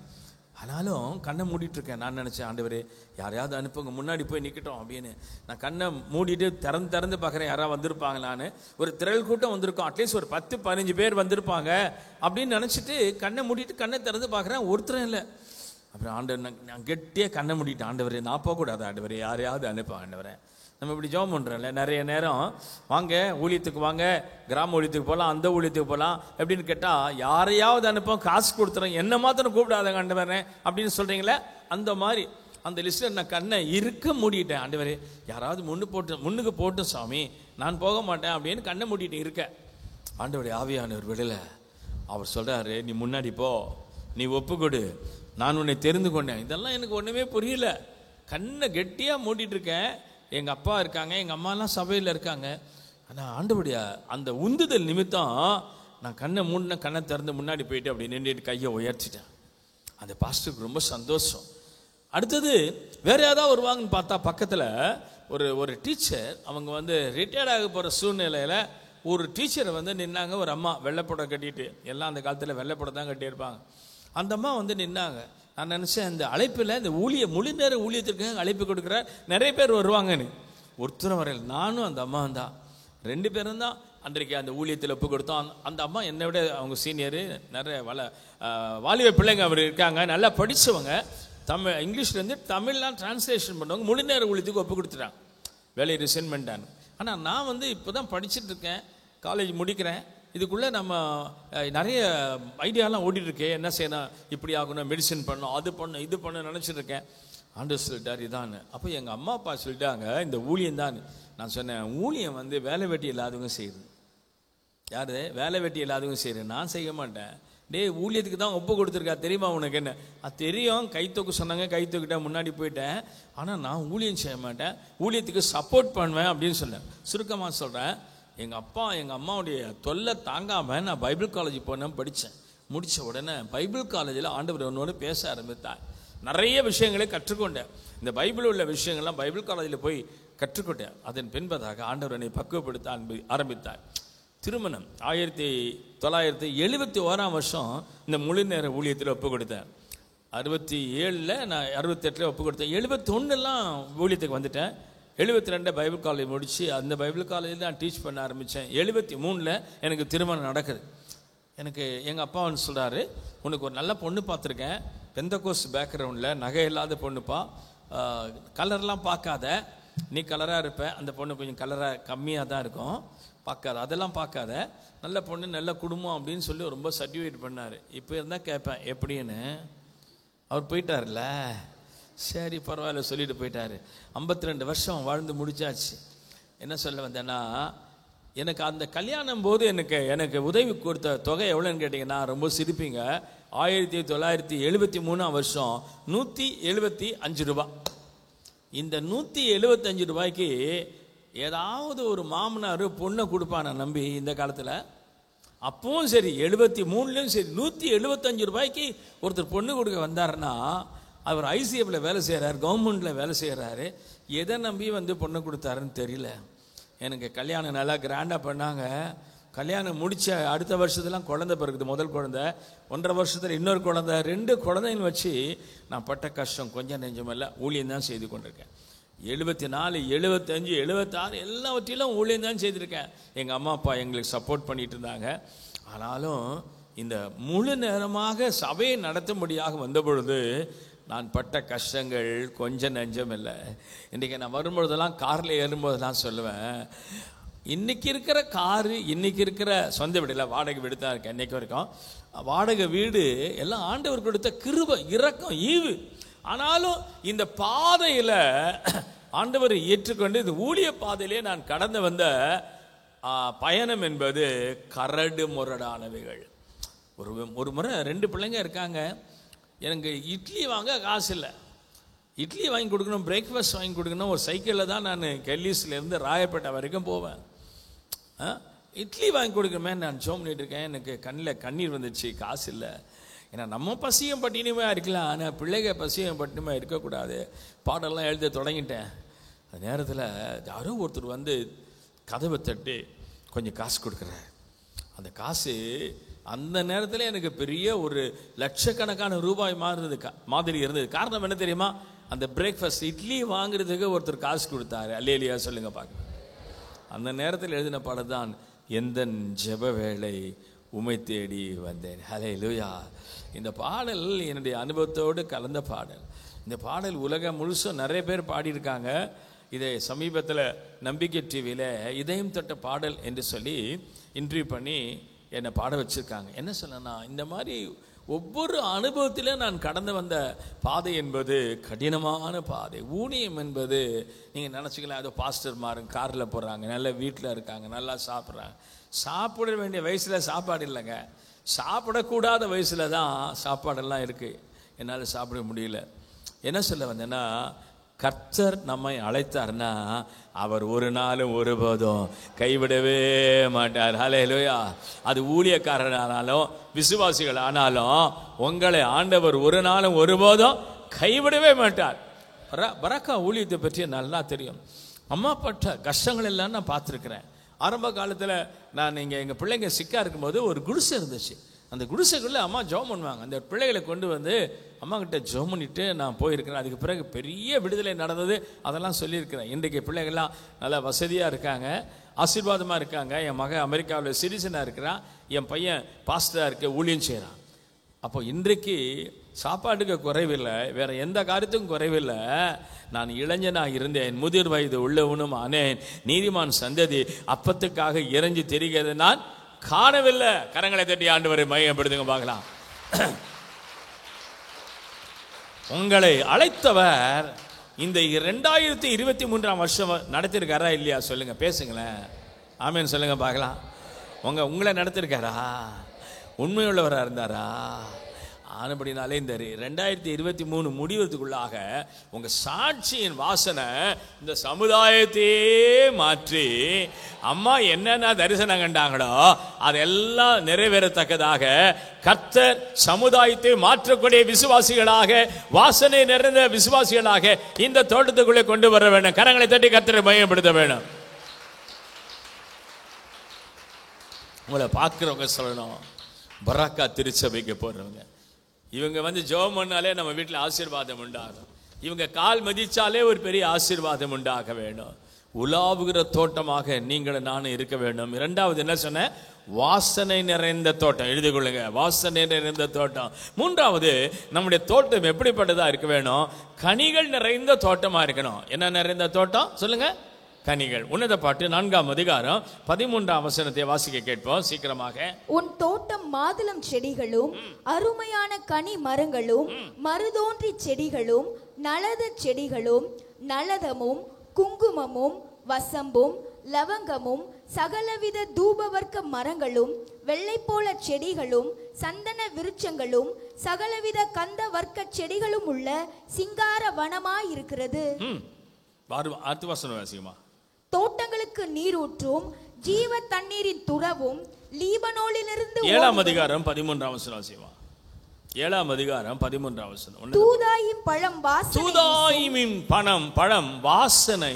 ஆனாலும் கண்ணை மூடிட்டு இருக்கேன். நான் நினச்சேன், ஆண்டவரே யாரையாவது அனுப்புங்க, முன்னாடி போய் நிற்கட்டும் அப்படின்னு. நான் கண்ணை மூடிட்டு திறந்து பார்க்குறேன், யாராவது வந்திருப்பாங்களான்னு. ஒரு திரள் கூட்டம் வந்திருக்கோம், அட்லீஸ்ட் ஒரு 10-15 பேர் வந்திருப்பாங்க அப்படின்னு நினச்சிட்டு கண்ணை மூடிட்டு கண்ணை திறந்து பார்க்குறேன், ஒருத்தரும் இல்லை. அப்புறம் ஆண்டவர், நான் கெட்டியாக கண்ணை மூடிட்டேன். ஆண்டவரே நான் போகக்கூடாது, ஆண்டவரே யாரையாவது அனுப்ப ஆண்டவரே. நம்ம இப்படி ஜெபம் பண்ணுறோம்ல நிறைய நேரம், வாங்க ஊழியத்துக்கு வாங்க, கிராம ஊழியத்துக்கு போகலாம், அந்த ஊழியத்துக்கு போகலாம் அப்படின்னு கேட்டால் யாரையாவது அனுப்போம், காசு கொடுத்துறோம், என்ன மாத்திரம் கூப்பிடாத ஆண்டவரே அப்படின்னு சொல்கிறீங்களே. அந்த மாதிரி அந்த லிஸ்ட்டில் நான் கண்ணை இருக்க மூடிட்டேன். ஆண்டவரே யாராவது முன்னுக்கு போட்டும் சாமி, நான் போக மாட்டேன் அப்படின்னு கண்ணை மூடிட்டு இருக்க. ஆண்டவருடைய ஆவியானவர் விடலை. அவர் சொல்கிறாரு, நீ முன்னாடி போ, நீ ஒப்புக்கொடு, நான் உன்னை தெரிந்து கொண்டேன். இதெல்லாம் எனக்கு ஒன்றுமே புரியல. கண்ணை கெட்டியாக மூடிட்டு இருக்கேன். எங்கள் அப்பா இருக்காங்க, எங்கள் அம்மாலாம் சபையில் இருக்காங்க. ஆனால் ஆண்டவருடைய அந்த உந்துதல் நிமித்தம் நான் கண்ணை மூடின, கண்ணை திறந்து முன்னாடி போயிட்டு அப்படி நின்றுட்டு கையை உயர்த்திட்டேன். அந்த பாஸ்டருக்கு ரொம்ப சந்தோஷம். அடுத்தது வேற யாராவது வருவாங்கன்னு பார்த்தா பக்கத்தில் ஒரு டீச்சர், அவங்க ரிட்டையர்ட் ஆக போகிற சூழ்நிலையில் ஒரு டீச்சரை நின்னாங்க. ஒரு அம்மா வெள்ளைப்படம் கட்டிட்டு, எல்லாம் அந்த காலத்தில் வெள்ளைப்படம் தான் கட்டியிருப்பாங்க. அந்த அம்மா நின்னாங்க. நான் நினச்சேன், இந்த அழைப்பில் இந்த முழு நேர ஊழியத்திற்கு அழைப்பு கொடுக்குறார், நிறைய பேர் வருவாங்கன்னு. ஒருத்தரும் வரையில், நானும் அந்த அம்மா தான், 2 பேரும் தான் அன்றைக்கு அந்த ஊழியத்தில் ஒப்பு கொடுத்தோம். அந்த அம்மா என்னை விட அவங்க சீனியரு, நிறைய வாலிப பிள்ளைங்க அவர் இருக்காங்க, நல்லா படித்தவங்க. இங்கிலீஷ்லேருந்து தமிழ்லாம் டிரான்ஸ்லேஷன் பண்ணுவாங்க. முழு நேர ஊழியத்துக்கு ஒப்பு கொடுத்துட்டாங்க, வேலையை ரிசைன் பண்ணிட்டாங்க. ஆனால் நான் இப்போ தான் படிச்சுட்டு இருக்கேன், காலேஜ் முடிக்கிறேன். இதுக்குள்ளே நம்ம நிறைய ஐடியாலாம் ஓடிட்டுருக்கேன். என்ன செய்யணும், இப்படி ஆகணும், மெடிசன் பண்ணணும், அது பண்ணணும், இது பண்ண நினச்சிட்டு இருக்கேன். ஆண்டவர் சொல்லிட்டார் இதான். அப்போ எங்கள் அம்மா அப்பா சொல்லிட்டாங்க, இந்த ஊழியம் தான். நான் சொன்னேன், ஊழியம் வேலை வெட்டி இல்லாதவங்க செய்யுது. யார் வேலை வெட்டி இல்லாதவங்க செய்யுது? நான் செய்ய மாட்டேன். ஊழியத்துக்கு தான் ஒப்பு கொடுத்துருக்கா, தெரியுமா உனக்கு? என்ன அது தெரியும். கை தூக்க சொன்னாங்க, கை தூக்கிட்டேன், முன்னாடி போயிட்டேன். ஆனால் நான் ஊழியம் செய்ய மாட்டேன், ஊழியத்துக்கு சப்போர்ட் பண்ணுவேன் அப்படின்னு சொன்னேன். சுருக்கமாக சொல்கிறேன், எங்கள் அப்பா எங்கள் அம்மாவுடைய தொல்லை தாங்காமல் நான் பைபிள் காலேஜ் போனேன், படித்தேன். முடித்த உடனே பைபிள் காலேஜில் ஆண்டவர் என்னோடு பேச ஆரம்பித்தார். நிறைய விஷயங்களை கற்றுக்கொண்டேன். இந்த பைபிள் உள்ள விஷயங்கள்லாம் பைபிள் காலேஜில் போய் கற்றுக்கொண்டேன். அதன் பின்பதாக ஆண்டவர் என்னை பக்குவப்படுத்த ஆரம்பித்தார். திருமணம் 1971 இந்த முழு நேர ஊழியத்தில் ஒப்பு கொடுத்தேன். 67 நான் 68 ஒப்பு கொடுத்தேன். 71 ஊழியத்துக்கு வந்துட்டேன். 72 பைபிள் காலேஜ் முடித்து அந்த பைபிள் காலேஜில் நான் டீச் பண்ண ஆரம்பித்தேன். 73 எனக்கு திருமணம் நடக்குது. எனக்கு எங்கள் அப்பா சொல்கிறாரு, உனக்கு ஒரு நல்ல பொண்ணு பார்த்துருக்கேன், பெந்தகோஸ் பேக்ரவுண்டில், நகை இல்லாத பொண்ணுப்பா, கலர்லாம் பார்க்காத, நீ கலராக இருப்ப, அந்த பொண்ணு கொஞ்சம் கலராக கம்மியாக தான் இருக்கும், பார்க்காத, அதெல்லாம் பார்க்காத, நல்ல பொண்ணு, நல்ல குடும்பம் அப்படின்னு சொல்லி ரொம்ப சர்டிஃபிகேட் பண்ணார். இப்போ இருந்தால் கேட்பேன் எப்படின்னு. அவர் போயிட்டார்ல, சரி பரவாயில்ல சொல்லிட்டு போயிட்டாரு. 52 வருஷம் வாழ்ந்து முடிச்சாச்சு. என்ன சொல்ல வந்தேன்னா, எனக்கு அந்த கல்யாணம் போது எனக்கு உதவி கொடுத்த தொகை எவ்வளோன்னு கேட்டிங்கன்னா ரொம்ப சிரிப்பீங்க. 1973 175 ரூபா. இந்த 175 ரூபாய்க்கு ஏதாவது ஒரு மாமனார் பொண்ணை கொடுப்பான நம்பி இந்த காலத்தில்? அப்பவும் சரி 73லையும் சரி 175 ரூபாய்க்கு ஒருத்தர் பொண்ணு கொடுக்க வந்தாருன்னா, அவர் ஐசிஎஃப்ல வேலை செய்கிறார், கவர்மெண்ட்டில் வேலை செய்கிறாரு, எதை நம்பி பொண்ணை கொடுத்தாருன்னு தெரியல. எனக்கு கல்யாணம் நல்லா கிராண்டாக பண்ணாங்க. கல்யாணம் முடித்த அடுத்த வருஷத்துலாம் குழந்தை பிறகுது. முதல் குழந்தை, 1.5 வருஷத்தில் இன்னொரு குழந்தை, 2 குழந்தைன்னு வச்சு நான் பட்ட கஷ்டம் கொஞ்சம் நெஞ்சமில்லை. ஊழியம் தான் செய்து கொண்டிருக்கேன். 74, 75, 76 எல்லாவற்றிலும் ஊழியம் தான் செய்திருக்கேன். எங்கள் அம்மா அப்பா எங்களுக்கு சப்போர்ட் பண்ணிட்டு இருந்தாங்க. ஆனாலும் இந்த முழு நேரமாக சபையை நடத்தும்படியாக வந்த பொழுது நான் பட்ட கஷ்டங்கள் கொஞ்சம் நெஞ்சம் இல்லை. இன்றைக்கி நான் வரும்பொழுதெல்லாம் காரில் ஏறும்போதெல்லாம் சொல்லுவேன், இன்றைக்கி இருக்கிற காரு, இன்றைக்கி இருக்கிற சொந்த வீடில் வாடகை வீடு தான் இருக்கேன். இன்றைக்கி வரைக்கும் வாடகை வீடு எல்லாம் ஆண்டவர் கொடுத்த கிருபை, இரக்கம், ஈவு. ஆனாலும் இந்த பாதையில ஆண்டவரை ஏற்றுக்கொண்டு இந்த ஊழிய பாதையிலே நான் கடந்து வந்த பயணம் என்பது கரடு முரடானவைகள். ஒரு முறை 2 பிள்ளைங்க இருக்காங்க. எனக்கு இட்லி வாங்க காசு இல்லை. இட்லி வாங்கி கொடுக்கணும், பிரேக்ஃபாஸ்ட் வாங்கி கொடுக்கணும். ஒரு சைக்கிளில் தான் நான் கெல்லிஸ்லேருந்து ராயப்பேட்டை வரைக்கும் போவேன். இட்லி வாங்கி கொடுக்கணுமே நான் ஜோம் பண்ணிட்டு இருக்கேன். எனக்கு கண்ணில் கண்ணீர் வந்துச்சு. காசு இல்லை. ஏன்னா நம்ம பசியும் பட்டினியுமே இருக்கலாம், ஆனால் பிள்ளைங்க பசியும் பட்டினியுமே இருக்கக்கூடாது. பாடெல்லாம் எழுத தொடங்கிட்டேன். அந்த நேரத்தில் யாரோ ஒருத்தர் வந்து கதவை தட்டி கொஞ்சம் காசு கொடுக்குறாரு. அந்த காசு அந்த நேரத்தில் எனக்கு பெரிய ஒரு லட்சக்கணக்கான ரூபாய் மாதிரி இருந்தது. காரணம் என்ன தெரியுமா? அந்த பிரேக்ஃபாஸ்ட் இட்லி வாங்குறதுக்கு ஒருத்தர் காசு கொடுத்தாரு. அல்லேலியா சொல்லுங்க பார்க்க. அந்த நேரத்தில் எழுதின பாடல் தான் எந்த ஜெப வேளை உமை தேடி வந்தேன். ஹல்லேலூயா. இந்த பாடல் என்னுடைய அனுபவத்தோடு கலந்த பாடல். இந்த பாடல் உலகம் முழுசும் நிறைய பேர் பாடியிருக்காங்க. இதை சமீபத்தில் நம்பிக்கை டிவியில் இதயம் தொட்ட பாடல் என்று சொல்லி இன்டர்வியூ பண்ணி என்னை பாட வச்சுருக்காங்க. என்ன சொல்லனா, இந்த மாதிரி ஒவ்வொரு அனுபவத்திலும் நான் கடந்து வந்த பாதை என்பது கடினமான பாதை. ஊழியம் என்பது நீங்கள் நினச்சிக்கலாம், ஏதோ பாஸ்டர் மாறுங்க, காரில் போகிறாங்க, நல்ல வீட்டில் இருக்காங்க, நல்லா சாப்பிட்றாங்க. சாப்பிட வேண்டிய வயசில் சாப்பாடு இல்லைங்க, சாப்பிடக்கூடாத வயசில் தான் சாப்பாடெல்லாம் இருக்குது. என்னால் சாப்பிட முடியல. என்ன சொல்ல வந்தேன்னா, கர்த்தர் நம்மை அழைத்தார்னா அவர் ஒரு நாளும் ஒருபோதும் கைவிடவே மாட்டார். ஹல்லேலூயா. அது ஊழியக்காரனாலும் விசுவாசிகள் ஆனாலும் உங்களை ஆண்டவர் ஒரு நாளும் ஒருபோதும் கைவிடவே மாட்டார். பரக்கா ஊழியத்தை பற்றி நல்லா தெரியும். அம்மா பட்ட கஷ்டங்கள் எல்லாம் நான் பார்த்துருக்கிறேன். ஆரம்ப காலத்தில் நான் எங்கள் பிள்ளைங்க சிக்கா இருக்கும்போது ஒரு குடிசை இருந்துச்சு. அந்த குடிசைக்குள்ளே அம்மா ஜெபம் பண்ணுவாங்க. அந்த பிள்ளைகளை கொண்டு வந்து அம்மா கிட்ட ஜெபம் பண்ணிட்டு நான் போயிருக்கிறேன். அதுக்கு பிறகு பெரிய விடுதலை நடந்தது, அதெல்லாம் சொல்லியிருக்கிறேன். இன்றைக்கு பிள்ளைகள்லாம் நல்லா வசதியாக இருக்காங்க, ஆசீர்வாதமாக இருக்காங்க. என் மகன் அமெரிக்காவில் சிட்டிசனாக இருக்கிறான், என் பையன் பாஸ்டராக இருக்க ஊழியம் செய்கிறான். அப்போ இன்றைக்கு சாப்பாட்டுக்கு குறைவில்லை, வேற எந்த காரியத்துக்கும் குறைவில்லை. நான் இளைஞனாக இருந்தேன், முதிர் வயது உள்ளவனும் ஆனேன், நீதிமான் சந்ததி அப்பத்துக்காக இறைஞ்சி தெரிகிறது நான் காணவில்லை. கரங்களை தட்டி ஆண்டவரை மையப்படுத்துங்க பார்க்கலாம். உங்களை அழைத்தவர் இந்த 2023 வருஷம் நடத்திருக்காரா இல்லையா? சொல்லுங்க, பேசுங்களேன், ஆமேன்னு சொல்லுங்க பார்க்கலாம். உங்களை நடத்திருக்காரா? உண்மையுள்ளவராக இருந்தாரா? ஆனபடினாலே இந்த 2023 முடிவதுக்குள்ளாக உங்க சாட்சியின் வாசனை இந்த சமுதாயத்தையே மாற்றி அம்மா என்னென்ன தரிசனம் கண்டாங்களோ அதெல்லாம் நிறைவேறத்தக்கதாக கர்த்தர் சமுதாயத்தை மாற்றக்கூடிய விசுவாசிகளாக, வாசனை நிறைந்த விசுவாசிகளாக இந்த தோட்டத்துக்குள்ளே கொண்டு வர வேண்டும். கரங்களை தட்டி கர்த்தரை மையப்படுத்த வேண்டும். உங்களை பார்க்கிறவங்க சொல்லணும், பராக்கா திருச்சபைக்கு போறவங்க, இவங்க வந்து ஜெபம் பண்ணாலே நம்ம வீட்டில் ஆசீர்வாதம் உண்டாகும். இவங்க கால் மதிச்சாலே ஒரு பெரிய ஆசீர்வாதம் உண்டாக வேண்டும். உலாவுகிற தோட்டமாக நீங்களும் நானும் இருக்க வேண்டும். இரண்டாவது என்ன சொன்ன? வாசனை நிறைந்த தோட்டம். எழுதி கொள்ளுங்க, வாசனை நிறைந்த தோட்டம். மூன்றாவது, நம்முடைய தோட்டம் எப்படிப்பட்டதா இருக்க வேணும்? கனிகள் நிறைந்த தோட்டமா இருக்கணும். என்ன நிறைந்த தோட்டம் சொல்லுங்க? கனிகள். உன்னத பாட்டு 4ஆம் அதிகாரம் 13ஆம் வசனத்தை வாசிக்க கேட்போம் சீக்கிரமாக. உன் தோட்டம் மாதுளம் செடிகளும் அருமையான கனி மரங்களும் மருதோன்றி செடிகளும் நலத செடிகளும் நலதமும் குங்குமமும் வசம்பும் லவங்கமும் சகலவித தூபவர்க்க மரங்களும் வெள்ளை போல செடிகளும் சந்தன விருட்சங்களும் சகலவித கந்த வர்க்க செடிகளும் உள்ள சிங்கார வனமாயிருக்கிறது. அடுத்த வசனம் வாசிக்குமா? தோட்டங்களுக்கு நீரூற்றும் ஜீவ தண்ணீரின் துறவும் லீபனோனிலிருந்து 7ஆம் அதிகாரம் 13ஆம் வசனம் வாசிக்குமா? 7ஆம் அதிகாரம் 13ஆம் வசனம். தூதாயிம் பழம் வாசனை, தூதாயிமின் பழம் வாசனை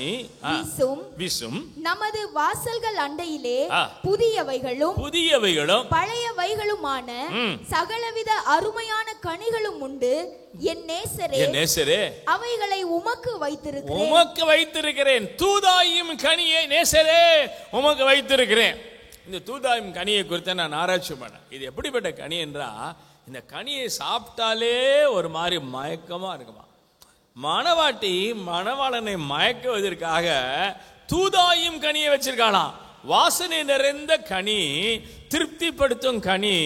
வீசும். நமது வாசல்கள் அண்டையிலே புதியவைகளும் பழையவைகளுமான சகலவித அருமையான கனிகளும் உண்டு. என் நேசரே, அவைகளை உமக்கு வைத்திருக்கிறேன். தூதாயும் கனியை நேசரே உமக்கு வைத்திருக்கிறேன். இந்த தூதாயும் கனியை குறித்து நான் ஆராய்ச்சி பண்ணேன். இது எப்படிப்பட்ட கனி என்றா, இந்த கனியை சாப்பிட்டாலே ஒரு மாதிரி மயக்கமா இருக்குமா. மணவாட்டி மணவாளனை மயக்குவதற்காக தூதாயும் கனியை வச்சிருக்காளாம். வாசனை நிறைந்த கனி, திருப்திப்படுத்தும் கனி,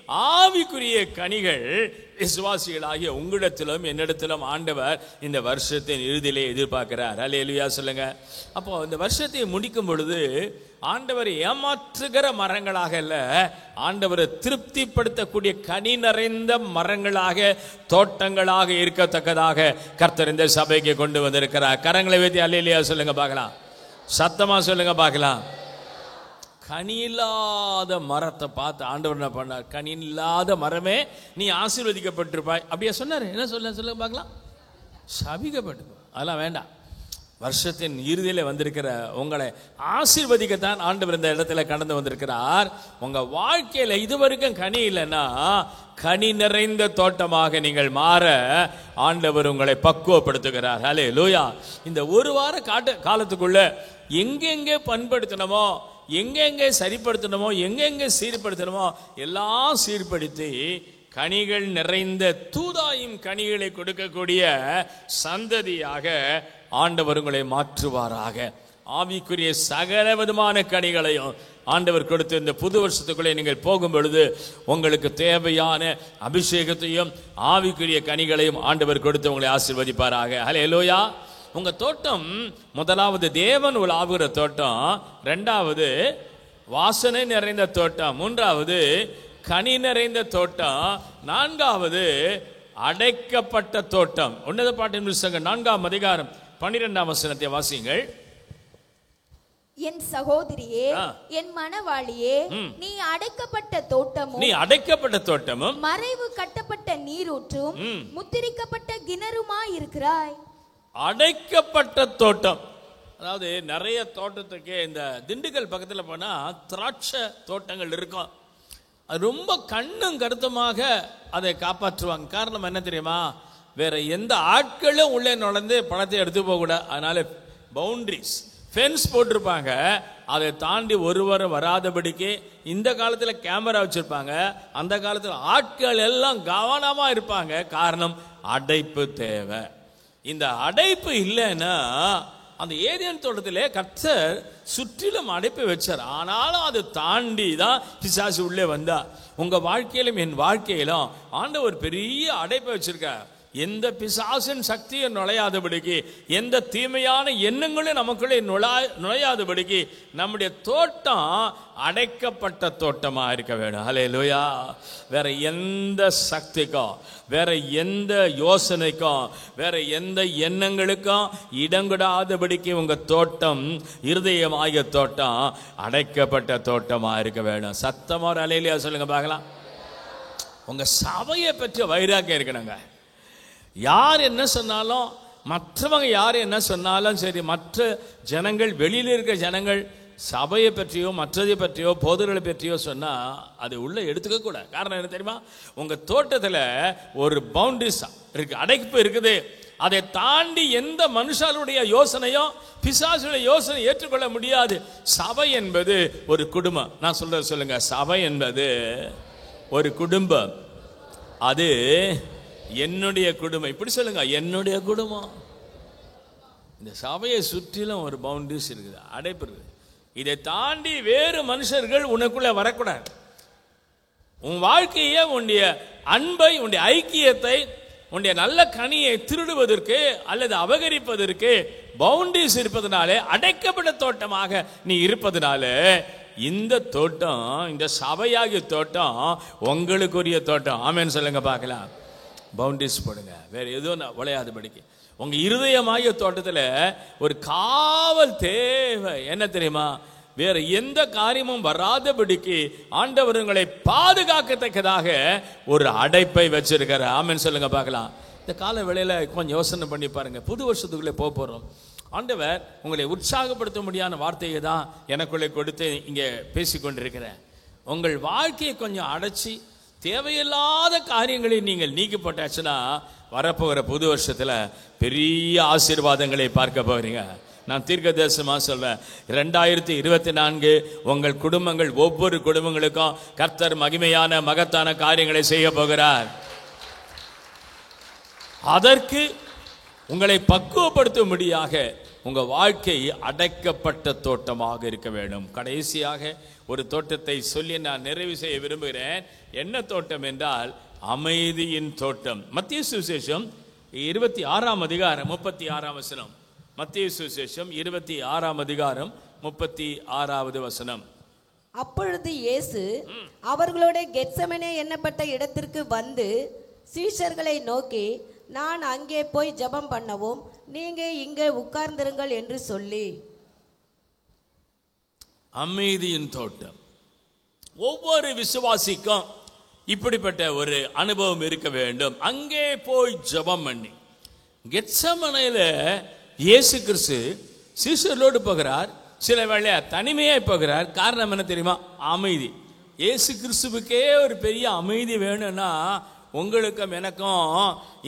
ஆவிக்குரிய கனிகள் விசுவாசிகளாகிய உங்களிடத்திலும் என்னிடத்திலும் ஆண்டவர் இந்த வருஷத்தின் இறுதியிலே எதிர்பார்க்கிறார். அல்லேலூயா சொல்லுங்க. அப்போ இந்த வருஷத்தை முடிக்கும் பொழுது ஆண்டவர் ஏமாற்றுகிற மரங்களாக அல்ல, ஆண்டவரை திருப்திப்படுத்தக்கூடிய கனி நிறைந்த மரங்களாக, தோட்டங்களாக இருக்கத்தக்கதாக கர்த்தர் இந்த சபைக்கு கொண்டு வந்திருக்கிறார். கரங்களை வைத்து அல்லேலூயா சொல்லுங்க பார்க்கலாம். சத்தமா சொல்லுங்க பார்க்கலாம். கனி இல்லாத மரத்தை பார்த்து ஆண்டவர் என்ன பண்ணார்? கனி இல்லாத மரமே நீ ஆசீர்வதிக்கப்பட்டிருப்பாய் அப்படியே சொன்னாரு. என்ன சொல்லுங்க பார்க்கலாம். சபிக்கப்பட்டு அதெல்லாம் வேண்டாம். வருஷத்தின் இறுதியில வந்திருக்கிற உங்களை ஆசீர்வதிக்கத்தான் ஆண்டவர் இந்த இடத்துல கடந்து வந்திருக்கிறார். உங்க வாழ்க்கையில இதுவரைக்கும் கனி இல்லைன்னா கனி நிறைந்த தோட்டமாக நீங்கள் மாற ஆண்டவர் உங்களை பக்குவப்படுத்துகிறார். ஹல்லேலூயா. இந்த ஒரு வார காலத்துக்குள்ள எங்கெங்கே பண்படுத்தணுமோ, எங்கெங்கே சரிப்படுத்தணுமோ, எங்கெங்கே சீர்படுத்தணுமோ எல்லாம் சீர்படுத்தி கனிகள் நிறைந்த தூதாயும் கனிகளை கொடுக்கக்கூடிய சந்ததியாக ஆண்டவர் உங்களை மாற்றுவாராக. ஆவிக்குரிய சகல விதமான கனிகளையும் ஆண்டவர் கொடுத்து இந்த புது வருஷத்துக்குள்ளே நீங்கள் போகும் பொழுது உங்களுக்கு தேவையான அபிஷேகத்தையும் ஆவிக்குரிய கனிகளையும் ஆண்டவர் கொடுத்து உங்களை ஆசீர்வதிப்பாராக. ஹல்லேலூயா. உங்க தோட்டம் முதலாவது தேவன் உலாவுகிற தோட்டம், இரண்டாவது வாசனை நிறைந்த தோட்டம், மூன்றாவது கனி நிறைந்த தோட்டம், நான்காவது அடைக்கப்பட்ட தோட்டம். உன்னத பாட்டின் புத்தகம் 4ஆம் அதிகாரம் 12ஆம் வசனத்தை வாசியுங்கள். என் சகோதரியே, என் மணவாளியே, நீ அடைக்கப்பட்ட தோட்டமும், நீ அடைக்கப்பட்ட தோட்டமும், மறைவு கட்டப்பட்ட நீரூற்றும், முத்திரிக்கப்பட்ட கிணறுமாய் இருக்கிறாய். அடைக்கப்பட்ட தோட்டம். அதாவது நிறைய தோட்டத்துக்கு இந்த திண்டுக்கல் பக்கத்துல போனா திராட்சை தோட்டங்கள் இருக்கும். அது ரொம்ப கண்ணும் கருத்துமாக அதை காப்பாற்றுவாங்க. காரணம் என்ன தெரியுமா? வேற எந்த ஆட்களும் உள்ளே நுழைந்து பழத்தை எடுத்து போக கூடாது. அதனால பவுண்டரிஸ், ஃபென்ஸ் போட்டிருப்பாங்க. அதை தாண்டி ஒருவரும் வராதபடிக்கு இந்த காலத்துல கேமரா வச்சிருப்பாங்க. அந்த காலத்துல ஆட்கள் எல்லாம் கவனமா இருப்பாங்க. காரணம், அடைப்பு தேவை. இந்த அடைப்பு இல்லைன்னா அந்த ஏதேன் தோட்டத்திலே கர்த்தர் சுற்றிலும் அடைப்பு வச்சார். ஆனாலும் அது தாண்டி தான் பிசாசு உள்ளே வந்தா. உங்க வாழ்க்கையிலும் என் வாழ்க்கையிலும் ஆண்டவர் பெரிய அடைப்பை வச்சிருக்கார். எந்த பிசாசின் சக்தியை நுழையாதபடிக்கு, எந்த தீமையான எண்ணங்களும் நமக்குள்ளே நுழையாதபடிக்கு நம்முடைய தோட்டம் அடைக்கப்பட்ட தோட்டமா இருக்க வேண்டும். ஹல்லேலூயா. வேற எந்த சக்திக்கும், வேற எந்த யோசனைக்கும், வேற எந்த எண்ணங்களுக்கும் இடங்கூடாதபடிக்கு உங்க தோட்டம், இருதயமாகிய தோட்டம் அடைக்கப்பட்ட தோட்டமா இருக்க வேண்டும். சத்தமா ஒரு ஹல்லேலூயா சொல்லுங்க பார்க்கலாம். உங்க சபையை பற்றி வைராக்கியம் இருக்கணுங்க. யார் என்ன சொன்னாலும், மற்றவங்க யார் என்ன சொன்னாலும் சரி, மற்ற ஜனங்கள், வெளியில் இருக்கிற ஜனங்கள் சபையை பற்றியோ மற்றதை பற்றியோ போதர்களை பற்றியோ சொன்னா அது உள்ள எடுத்துக்க கூட. காரணம் என்ன தெரியுமா? உங்க தோட்டத்தில் ஒரு பவுண்டரிஸ் இருக்கு, அடைப்பு இருக்குது. அதை தாண்டி எந்த மனுஷனுடைய யோசனையோ பிசாசுடைய யோசனை ஏற்றுக்கொள்ள முடியாது. சபை என்பது ஒரு குடும்பம். நான் சொல்றது சொல்லுங்க. சபை என்பது ஒரு குடும்பம். அது என்னுடைய குடும்பம். இப்படி சொல்லுங்க, என்னுடைய குடும்பம். இந்த சபையை சுற்றிலும் ஒரு பவுண்டரிஸ் இருக்குது, அடைப்பு இருக்குது. இதை தாண்டி வேறு மனுஷர்கள் உனக்குள்ள வரக்கூடாது. உன் வாழ்க்கையை, உன்னுடைய அன்பை, உன்னுடைய ஐக்கியத்தை, உன்னுடைய நல்ல கனியை திருடுவதற்கு அல்லது அபகரிப்பதற்கு பவுண்டரிஸ் இருப்பதனாலே, அடைக்கப்பட்ட தோட்டமாக நீ இருப்பதனால இந்த தோட்டம், இந்த சபையாகிய தோட்டம் உங்களுக்குரிய தோட்டம். ஆமென் சொல்லுங்க பார்க்கலாம். பவுண்டரிஸ் போடுங்க, வேற எதுவும் விளையாதுபடிக்கு. உங்க இருதயமாகிய தோட்டத்தில் ஒரு காவல் தேவை. என்ன தெரியுமா? வேற எந்த காரியமும் வராதபடிக்கு ஆண்டவர் உங்களை பாதுகாக்கத்தக்கதாக ஒரு அடைப்பை வச்சிருக்காரு. ஆமென் சொல்லுங்க பார்க்கலாம். இந்த கால வேளையில கொஞ்சம் யோசனை பண்ணி பாருங்க. புது வருஷத்துக்குள்ளே போறோம். ஆண்டவர் உங்களை உற்சாகப்படுத்த முடியாத வார்த்தையை தான் எனக்குள்ளே கொடுத்து இங்கே பேசிக்கொண்டிருக்கிறேன். உங்கள் வாழ்க்கையை கொஞ்சம் அடைச்சி தேவையில்லாத காரியங்களை நீங்கள் நீக்கி போட்டாச்சுன்னா வரப்போகிற புது வருஷத்துல பெரிய ஆசீர்வாதங்களை பார்க்க போறீங்க. நான் தீர்க்கதரிசனமா சொல்றேன். 2024 உங்கள் குடும்பங்கள், ஒவ்வொரு குடும்பங்களுக்கும் கர்த்தர் மகிமையான மகத்தான காரியங்களை செய்ய போகிறார். அதற்கு உங்களை பக்குவப்படுத்தும்படியாக உங்க வாழ்க்கை அடைக்கப்பட்ட தோட்டமாக இருக்க வேண்டும். கடைசியாக ஒரு தோட்டத்தை சொல்லி நான் நிறைவு செய்ய விரும்புகிறேன். என்ன தோட்டம் என்றால் அமைதியின் தோட்டம். மத்திய சுவிசேஷம் 26ஆம் அதிகாரம் 36ஆம் வசனம். மத்திய சுவிசேஷம் 26ஆம் அதிகாரம் 36வது வசனம். அப்பொழுது இயேசு அவர்களோட கெத்செமனே என்னப்பட்ட இடத்திற்கு வந்து சீஷர்களை நோக்கி, நான் அங்கே போய் ஜெபம் பண்ணவும் நீங்க இங்கே உட்கார்ந்திருங்கள் என்று சொல்லி. அமைதியின் தோட்டம். ஒவ்வொரு விசுவாசிக்கும் இப்படிப்பட்ட ஒரு அனுபவம் இருக்க வேண்டும். அங்கே போய் ஜெபம் பண்ணி. கெத்செமனேல இயேசு கிறிஸ்து சீஷர்களோடு போகிறார். சில வேளை தனிமையாக போகிறார். காரணம் என்ன தெரியுமா? அமைதி. இயேசு கிறிஸ்துவுக்கே ஒரு பெரிய அமைதி வேணும்னா உங்களுக்கும் எனக்கும்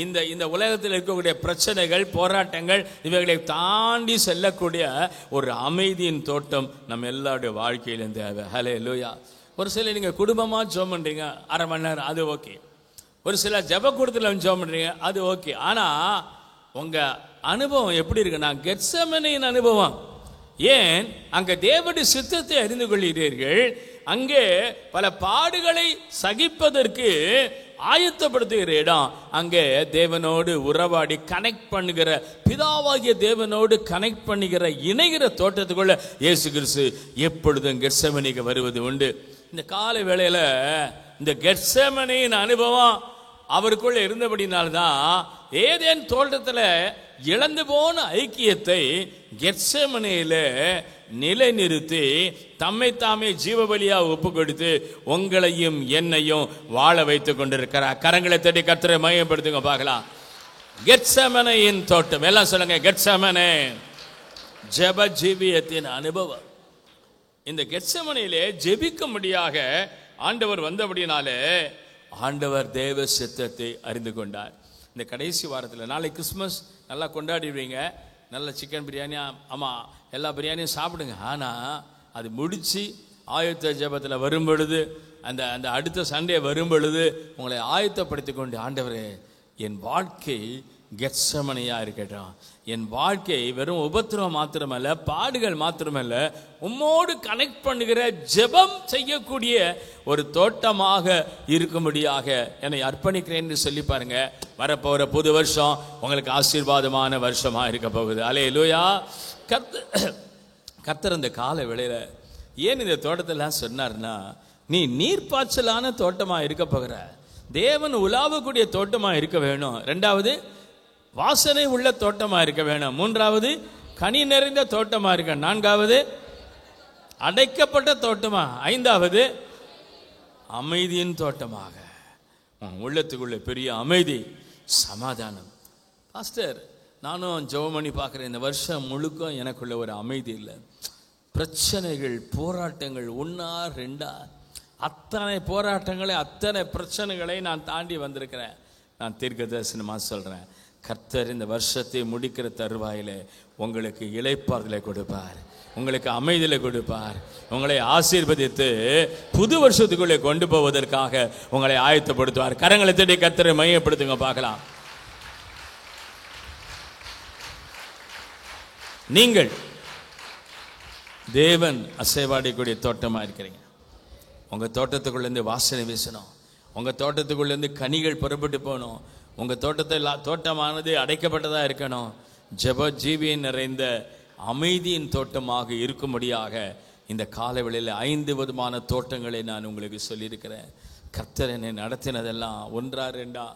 இந்த உலகத்தில் இருக்கக்கூடிய பிரச்சனைகள், போராட்டங்கள், இவைகளை தாண்டி செல்லக்கூடிய ஒரு அமைதியின் தோட்டம் நம்ம எல்லாருடைய வாழ்க்கையிலும் தேவை. ஹல்லேலூயா. ஒரு சில நீங்கள் குடும்பமாக ஜெபம் பண்ணுறீங்க, அரை மணி நேரம், அது ஓகே. ஒரு சில ஜெப கூடத்தில் ஜெபம் பண்ணுறீங்க, அது ஓகே. ஆனால் உங்கள் அனுபவம் எப்படி இருக்குன்னா கெத்செமனேயின் அனுபவம். ஏன்? அங்கே தேவனுடைய சித்தத்தை அறிந்து கொள்கிறீர்கள். அங்கே பல பாடுகளை சகிப்பதற்கு ஆயத்தப்படுத்துகிற இடம். அங்கே தேவனோடு உறவாடி கனெக்ட் பண்ணுகிற, பிதாவாகிய தேவனோடு கனெக்ட் பண்ணுகிற, இணைகிற தோட்டத்துக்குள்ள இயேசு கிறிஸ்து எப்பொழுதும் கெத்செமனேக்கு வருவது உண்டு. இந்த காலை வேளையில இந்த கெத்செமனேயின் அனுபவம் அவருக்குள்ள இருந்தபடினால்தான் ஏதேன் தோட்டத்தில் இழந்து போன ஐக்கியத்தை கெத்செமனேல நிலைநிறுத்தி தம்மை தாமே ஜீவபலியா ஒப்பு கொடுத்து உங்களையும் என்னையும் வாழ வைத்துக் கொண்டிருக்கிறார். கரங்களை தட்டி கர்த்தரை மையப்படுத்துங்க பார்க்கலாம். கெத்செமனேயின் தோட்டம். எல்லாம் சொல்லுங்க, கெத்செமனே. ஜெப ஜீவியத்தின் அனுபவம். இந்த கெத்செமனேலே ஜெபிக்கும்படியாக ஆண்டவர் வந்தபடினாலே ஆண்டவர் தேவ சித்தத்தை அறிந்து கொண்டார். இந்த கடைசி வாரத்தில் நாளை கிறிஸ்மஸ் நல்லா கொண்டாடிடுவீங்க. நல்ல சிக்கன் பிரியாணி, ஆமாம், எல்லா பிரியாணியும் சாப்பிடுங்க. ஆனால் அது முடித்து ஆயத்த ஜெபத்தில் வரும் பொழுது, அந்த அந்த அடுத்த சண்டே வரும் பொழுது உங்களை ஆயத்தப்படுத்தி கொண்டு, ஆண்டவரே என் வாழ்க்கை கெத்செமனேயா இருக்கட்டும். என் வாழ்க்கை வெறும் உபத்திரவம் மாத்திரமல்ல, பாடுகள் மாத்திரமல்ல, உம்மோடு கனெக்ட் பண்ணுகிற ஜெபம் செய்யக்கூடிய ஒரு தோட்டமாக இருக்கும்படியாக என்னை அர்ப்பணிக்கிறேன் என்று சொல்லி பாருங்க. வரப்போகிற புது வருஷம் உங்களுக்கு ஆசீர்வாதமான வருஷமா இருக்க போகுது. அல்லேலூயா. கர்த்தர் இந்த கால வேளையில ஏன் இந்த தோட்டத்தெல்லாம் சொன்னார்னா, நீ நீர்ப்பாய்ச்சலான தோட்டமா இருக்க போகிற, தேவன் உலாவக்கூடிய தோட்டமா இருக்க வேணும். ரெண்டாவது, வாசனை உள்ள தோட்டமா இருக்க வேணும். மூன்றாவது, கனி நிறைந்த தோட்டமா இருக்க. நான்காவது, அடைக்கப்பட்ட தோட்டமா. ஐந்தாவது, அமைதியின் தோட்டமாக. உள்ளத்துக்குள்ள பெரிய அமைதி, சமாதானம். பாஸ்டர், நானும் ஜெபம் பண்ணி பார்க்குறேன், இந்த வருஷம் முழுக்க எனக்குள்ள ஒரு அமைதி இல்லை. பிரச்சனைகள், போராட்டங்கள், ஒன்றா ரெண்டா, அத்தனை போராட்டங்களை, அத்தனை பிரச்சனைகளை நான் தாண்டி வந்திருக்கிறேன். நான் தீர்க்கதரிசனமாக சொல்கிறேன், கர்த்தர் இந்த வருஷத்தை முடிக்கிற தருவாயில உங்களுக்கு இளைப்பாறுதலை கொடுப்பார், உங்களுக்கு அமைதியை கொடுப்பார், உங்களை ஆசீர்வதித்து புது வருஷத்துக்குள்ளே கொண்டு போவதற்காக உங்களை ஆயத்தப்படுத்துவார். கரங்களை தேடி கர்த்தரை மையப்படுத்துங்க பார்க்கலாம். நீங்கள் தேவன் அசைவாடிக்கூடிய தோட்டமா இருக்கிறீங்க. உங்க தோட்டத்துக்குள்ளேருந்து வாசனை வீசணும். உங்க தோட்டத்துக்குள்ளேருந்து கனிகள் புறப்பட்டு போகணும். உங்க தோட்டமானது அடைக்கப்பட்டதா இருக்கணும். ஜெப ஜீவியம் நிறைந்த அமைதியின் தோட்டமாக இருக்கும்படியாக இந்த காலவெளியில் 5 விதமான தோட்டங்களை நான் உங்களுக்கு சொல்லியிருக்கிறேன். கர்த்தர் என்னை நடத்தினதெல்லாம் ஒன்றா ரெண்டா,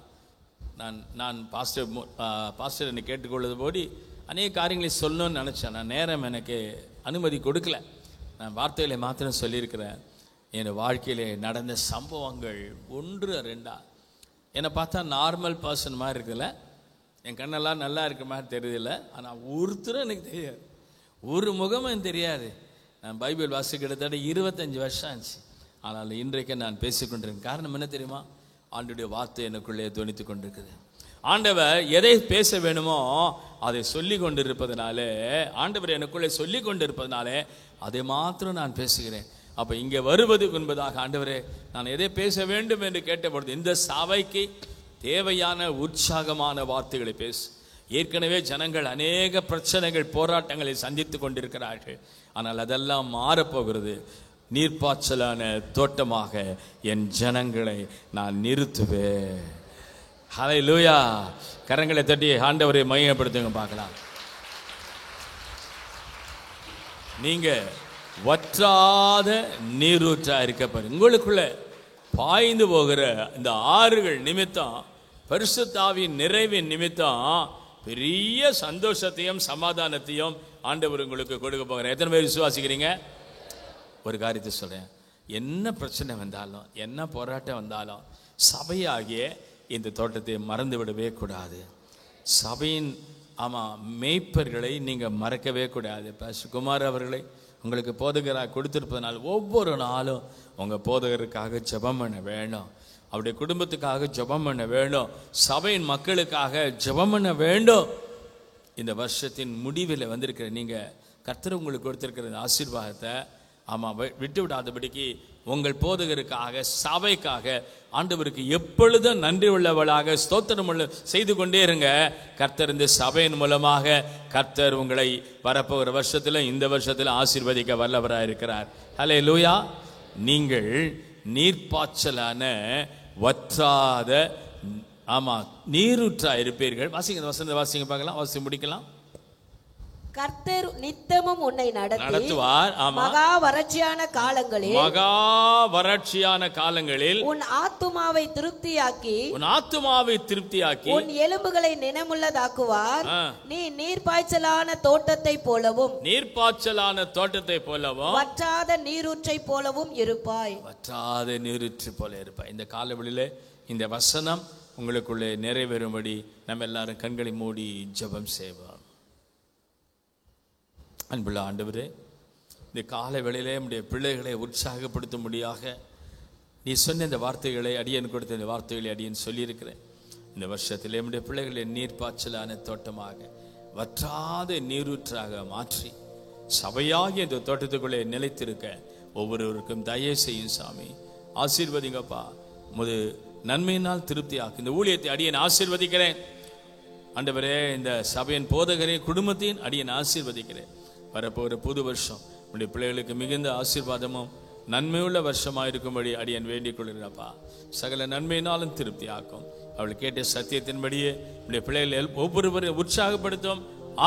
நான் பாஸ்டர் என்னை கேட்டுக்கொள்வது போடி அநேக காரியங்களை சொல்லணும்னு நினச்சேன். நான் நேரம் எனக்கு அனுமதி கொடுக்கல. நான் வார்த்தைகளை மாத்திரம் சொல்லியிருக்கிறேன். என் வாழ்க்கையிலே நடந்த சம்பவங்கள் 1 2. என்னை பார்த்தா நார்மல் பர்சன் மாதிரி இருக்குல்ல, என் கண்ணெல்லாம் நல்லா இருக்க மாதிரி தெரியுதில்ல. ஆனால் ஒருத்தரும் எனக்கு தெரியாது, ஒரு முகமும் எனக்கு தெரியாது. நான் பைபிள் வாசி கிட்டத்தட்ட 25 வருஷம் ஆச்சு. ஆனால் இன்றைக்கு நான் பேசிக்கொண்டிருக்கேன். காரணம் என்ன தெரியுமா? ஆண்டவருடைய வார்த்தை எனக்குள்ளே துணித்து கொண்டிருக்குது. ஆண்டவர் எதை பேச வேணுமோ அதை சொல்லி கொண்டிருப்பதனாலே, ஆண்டவர் எனக்குள்ளே சொல்லி கொண்டிருப்பதனாலே அதை மாத்திரம் நான் பேசுகிறேன். அப்போ இங்கே வருவதுக்கு என்பதாக, ஆண்டவரே நான் எதை பேச வேண்டும் என்று கேட்டபொழுது, இந்த சபைக்கு தேவையான உற்சாகமான வார்த்தைகளை பேசு, ஏற்கனவே ஜனங்கள் அநேக பிரச்சனைகள் போராட்டங்களை சந்தித்து கொண்டிருக்கிறார்கள். ஆனால் அதெல்லாம் மாறப்போகிறது. நீர்ப்பாய்ச்சலான தோட்டமாக என் ஜனங்களை நான் நிறுத்துவேன். ஹல்லேலூயா. கரங்களை தட்டி ஆண்டவரை மையப்படுத்துங்க பார்க்கலாம். நீங்க வற்றாத நீரூற்றா இருக்க பாருங்க. உங்களுக்குள்ள பாய்ந்து போகிற இந்த ஆறுகள் நிமித்தம், பரிசுத்த ஆவியின் நிறைவின் நிமித்தம் பெரிய சந்தோஷத்தையும் சமாதானத்தையும் ஆண்டவர் உங்களுக்கு கொடுக்க போகிறார். எத்தனை பேர் விசுவாசிக்கிறீங்க? ஒரு காரியத்தை சொல்றேன். என்ன பிரச்சனை வந்தாலும், என்ன போராட்டம் வந்தாலும், சபையாகிய இந்த தோட்டத்தை மறந்து விடவே கூடாது. சபையின் மேய்ப்பர்களை நீங்க மறக்கவே கூடாது. பாஸ்டர் குமார் அவர்களை உங்களுக்கு போதகராக கொடுத்திருப்பதனால் ஒவ்வொரு நாளும் உங்க போதகருக்காக ஜெபம் பண்ண வேணும். அவருடைய குடும்பத்துக்காக ஜெபம் பண்ண வேண்டும். சபையின் மக்களுக்காக ஜெபம் பண்ண வேண்டும். இந்த வருஷத்தின் முடிவில் வந்திருக்கிற நீங்க கர்த்தர் உங்களுக்கு கொடுத்திருக்கிற ஆசீர்வாதத்தை விட்டு விடாதபடிக்கு உங்கள் போதகருக்காக, சபைக்காக ஆண்டவருக்கு எப்பொழுதும் நன்றி உள்ளவளாக ஸ்தோத்திரம் செய்து கொண்டே இருங்க. கர்த்தர் இந்த சபையின் மூலமாக கர்த்தர் உங்களை வரப்போகிற வருஷத்துல, இந்த வருஷத்துல ஆசீர்வதிக்க வல்லவராக இருக்கிறார். ஹல்லேலூயா. நீங்கள் நீர்ப்பாய்ச்சலான வற்றாத நீரூற்றா இருப்பீர்கள். வாசிங்க, வசந்த வாசிங்க பார்க்கலாம், வாசி முடிக்கலாம். கர்த்தர் நித்தமும் உன்னை நடத்துவார். மகா வறட்சியான காலங்களில் உன் ஆத்துமாவை திருப்தியாக்கி உன் எலும்புகளை நினமுள்ளதாக்குவார். நீ நீர்ப்பாய்ச்சலான தோட்டத்தை போலவும் வற்றாத நீரூற்றை போலவும் இருப்பாய். வற்றாத நீரூற்று போல இருப்பாய். இந்த காலவெளியிலே இந்த வசனம் உங்களுக்குள்ளே நிறைவேறும்படி நம்ம எல்லாரும் கண்களை மூடி ஜெபம் செய்வோம். அன்புள்ள ஆண்டவரே, இந்த கால வேளையிலே நம்முடைய பிள்ளைகளை உற்சாகப்படுத்தும்படியாக நீ சொன்ன இந்த வார்த்தைகளை, அடியன் கொடுத்த இந்த வார்த்தைகளை அடியன் சொல்லியிருக்கிறேன். இந்த வருஷத்திலே நம்முடைய பிள்ளைகளை நீர்ப்பாய்ச்சலான தோட்டமாக, வற்றாத நீரூற்றாக மாற்றி சபையாகிய இந்த தோட்டத்துக்குள்ளே நிலைத்திருக்க ஒவ்வொருவருக்கும் தயவு செய்யும் சாமி. ஆசீர்வதிங்கப்பா. முது நன்மையினால் திருப்தியாக்கு இந்த ஊழியத்தை அடியன் ஆசீர்வதிக்கிறேன். ஆண்டவரே, இந்த சபையின் போதகரே குடும்பத்தையும் அடியன் ஆசீர்வதிக்கிறேன். வரப்போகிற புது வருஷம் உடைய பிள்ளைகளுக்கு மிகுந்த ஆசீர்வாதமும் நன்மையுள்ள வருஷமாக இருக்கும்படி அடியன் வேண்டிக் கொள்கிறப்பா. சகல நன்மையினாலும் திருப்தி ஆக்கும். அவள் கேட்ட சத்தியத்தின்படியே உடைய பிள்ளைகள் ஒவ்வொருவரையும் உற்சாகப்படுத்தும்,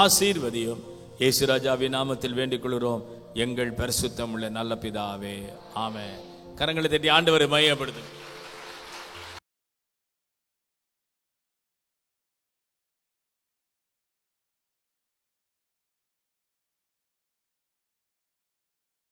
ஆசீர்வதியும். இயேசு ராஜாவின் நாமத்தில் வேண்டிக் கொள்கிறோம் எங்கள் பரிசுத்தம் உள்ள நல்ல பிதாவே, ஆமென். கரங்களை தட்டி ஆண்டவரை மையப்படுத்தும்.